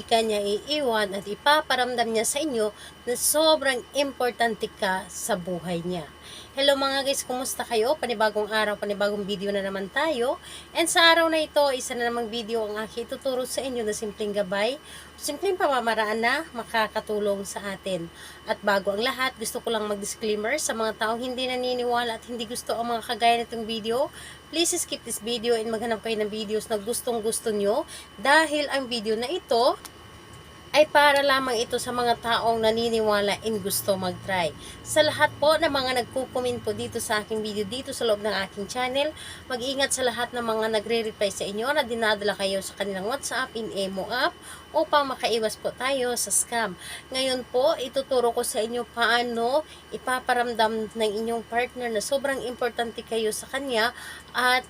hindi ka niya iiwan at ipaparamdam niya sa inyo na sobrang importante ka sa buhay niya. Hello mga guys, kumusta kayo? Panibagong araw, panibagong video na naman tayo. And sa araw na ito, isa na namang video ang aking ituturo sa inyo na simpleng gabay, simpleng pamamaraan na makakatulong sa atin. At bago ang lahat, gusto ko lang mag-disclaimer sa mga taong hindi naniniwala at hindi gusto ang mga kagaya nitong video. Please skip this video and maghanap kayo ng videos na gustong gusto nyo dahil ang video na ito ay para lamang ito sa mga taong naniniwala and gusto mag-try. Sa lahat po ng mga nagko-comment po dito sa aking video dito sa loob ng aking channel, mag-ingat sa lahat ng mga nagre-reply sa inyo na dinadala kayo sa kanilang WhatsApp in Emo app upang makaiwas po tayo sa scam. Ngayon po, ituturo ko sa inyo paano ipaparamdam ng inyong partner na sobrang importante kayo sa kanya at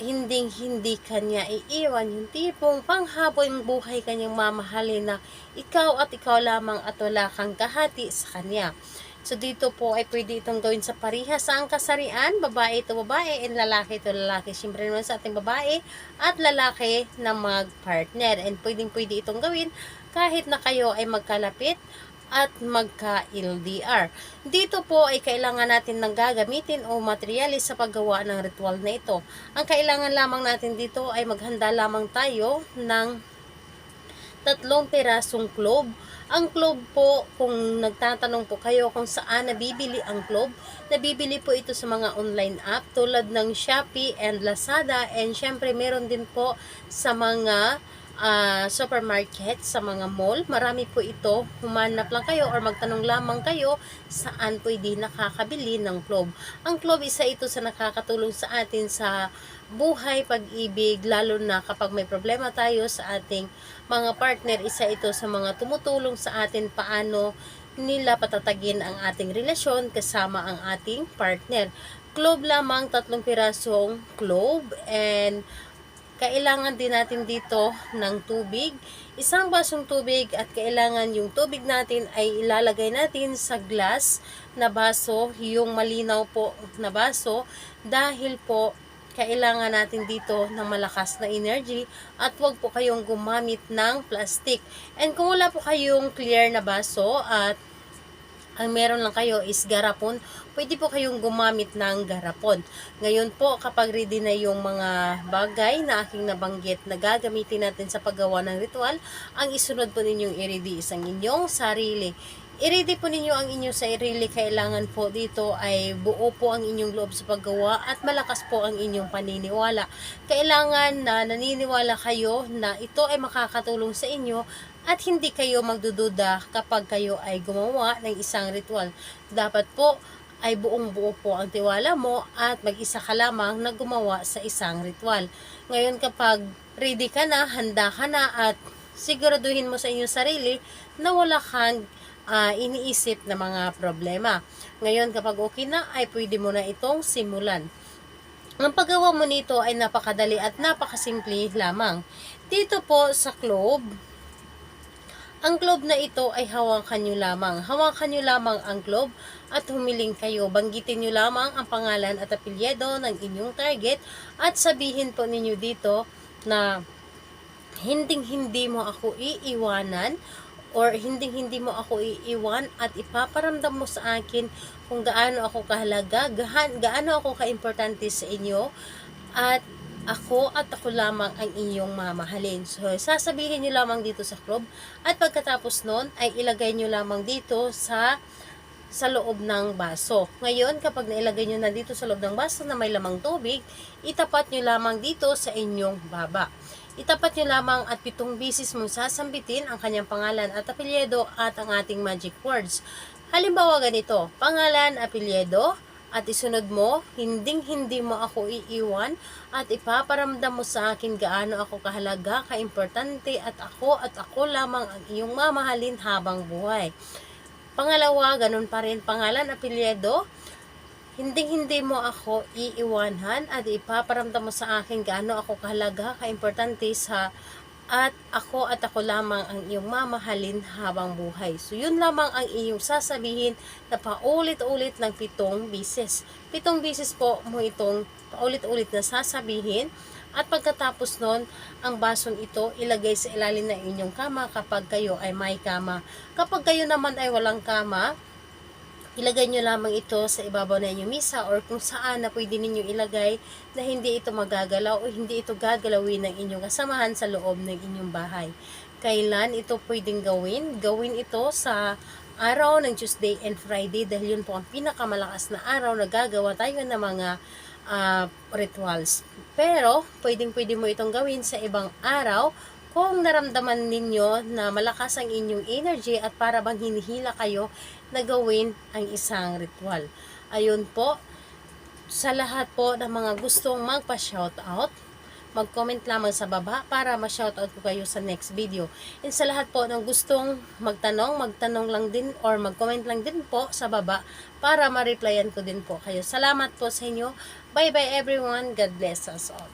hindi kanya iiwan, yung tipong panghabang buhay kanyang mamahalin na ikaw at ikaw lamang at wala kang kahati sa kanya. So dito po ay pwede itong gawin sa parehas sa kasarian, babae ito babae and lalaki ito lalaki. Siyempre naman sa ating babae at lalaki na mag-partner, and pwede itong gawin kahit na kayo ay magkalapit at magka-LDR. Dito po ay kailangan natin ng gagamitin o materialis sa paggawa ng ritual na ito. Ang kailangan lamang natin dito ay maghanda lamang tayo ng 3 pirasong clove. Ang clove po, kung nagtatanong po kayo kung saan nabibili ang clove, nabibili po ito sa mga online app tulad ng Shopee and Lazada, and syempre meron din po sa mga supermarket, sa mga mall. Marami po ito. Humanap lang kayo or magtanong lamang kayo saan pwede nakakabili ng clove. Ang clove, isa ito sa nakakatulong sa atin sa buhay, pag-ibig, lalo na kapag may problema tayo sa ating mga partner. Isa ito sa mga tumutulong sa atin paano nila patatagin ang ating relasyon kasama ang ating partner. Clove lamang, 3 pirasong clove, and kailangan din natin dito ng tubig, 1 basong tubig, at kailangan yung tubig natin ay ilalagay natin sa glass na baso, yung malinaw po na baso, dahil po kailangan natin dito ng malakas na energy at huwag po kayong gumamit ng plastic. And kung wala po kayong clear na baso at ang meron lang kayo is garapon, pwede po kayong gumamit ng garapon. Ngayon po, kapag ready na yung mga bagay na aking nabanggit na gagamitin natin sa paggawa ng ritual, ang isunod po ninyong i-ready is ang inyong sarili. I-ready po ninyo ang inyong sarili. Kailangan po dito ay buo po ang inyong loob sa paggawa at malakas po ang inyong paniniwala. Kailangan na naniniwala kayo na ito ay makakatulong sa inyo at hindi kayo magdududa kapag kayo ay gumawa ng isang ritual. Dapat po ay buong-buo po ang tiwala mo at mag-isa ka lamang na gumawa sa isang ritual. Ngayon, kapag ready ka na, handa ka na, at siguraduhin mo sa inyong sarili na wala kang iniisip na mga problema. Ngayon, kapag okay na, ay pwede mo na itong simulan. Ang paggawa mo nito ay napakadali at napakasimple lamang. Dito po sa clove, ang clove na ito ay hawakan nyo lamang. Hawakan nyo lamang ang clove at humiling kayo. Banggitin nyo lamang ang pangalan at apelyido ng inyong target at sabihin po ninyo dito na hindi mo ako iiwanan, or hindi mo ako iiwan, at ipaparamdam mo sa akin kung gaano ako kahalaga, gaano ako kaimportante sa inyo, at ako lamang ang inyong mamahalin. So, sasabihin nyo lamang dito sa clove, at pagkatapos nun, ay ilagay nyo lamang dito sa loob ng baso. Ngayon, kapag nailagay nyo na dito sa loob ng baso na may lamang tubig, itapat nyo lamang dito sa inyong baba. Itapat nyo lamang at 7 beses mong sasambitin ang kanyang pangalan at apelyido at ang ating magic words. Halimbawa ganito, pangalan, apelyido, at isunod mo, hindi mo ako iiwan, at ipaparamdam mo sa akin gaano ako kahalaga, kaimportante, at ako lamang ang iyong mamahalin habang buhay. Pangalawa, ganun pa rin, pangalan, apelyido, hindi mo ako iiwanan, at ipaparamdam mo sa akin gaano ako kahalaga, kaimportante at ako lamang ang iyong mamahalin habang buhay. So, yun lamang ang iyong sasabihin na paulit-ulit ng 7 beses. 7 beses po mo itong paulit-ulit na sasabihin At pagkatapos nun, ang basong ito ilagay sa ilalim ng inyong kama kapag kayo ay may kama. Kapag kayo naman ay walang kama, ilagay nyo lamang ito sa ibabaw na inyong misa or kung saan na pwede ninyo ilagay na hindi ito magagalaw o hindi ito gagalawin ng inyong kasamahan sa loob ng inyong bahay. Kailan ito pwedeng gawin? Gawin ito sa araw ng Tuesday and Friday dahil yun po ang pinakamalakas na araw na gagawa tayo ng mga rituals. Pero, pwede mo itong gawin sa ibang araw kung naramdaman ninyo na malakas ang inyong energy at para bang hinihila kayo na gawin ang isang ritual. Ayun po, sa lahat po ng mga gustong magpa-shoutout, mag-comment lamang sa baba para ma-shoutout ko kayo sa next video. And sa lahat po ng gustong magtanong lang din or mag-comment lang din po sa baba para ma-replyan ko din po kayo. Salamat po sa inyo. Bye-bye everyone. God bless us all.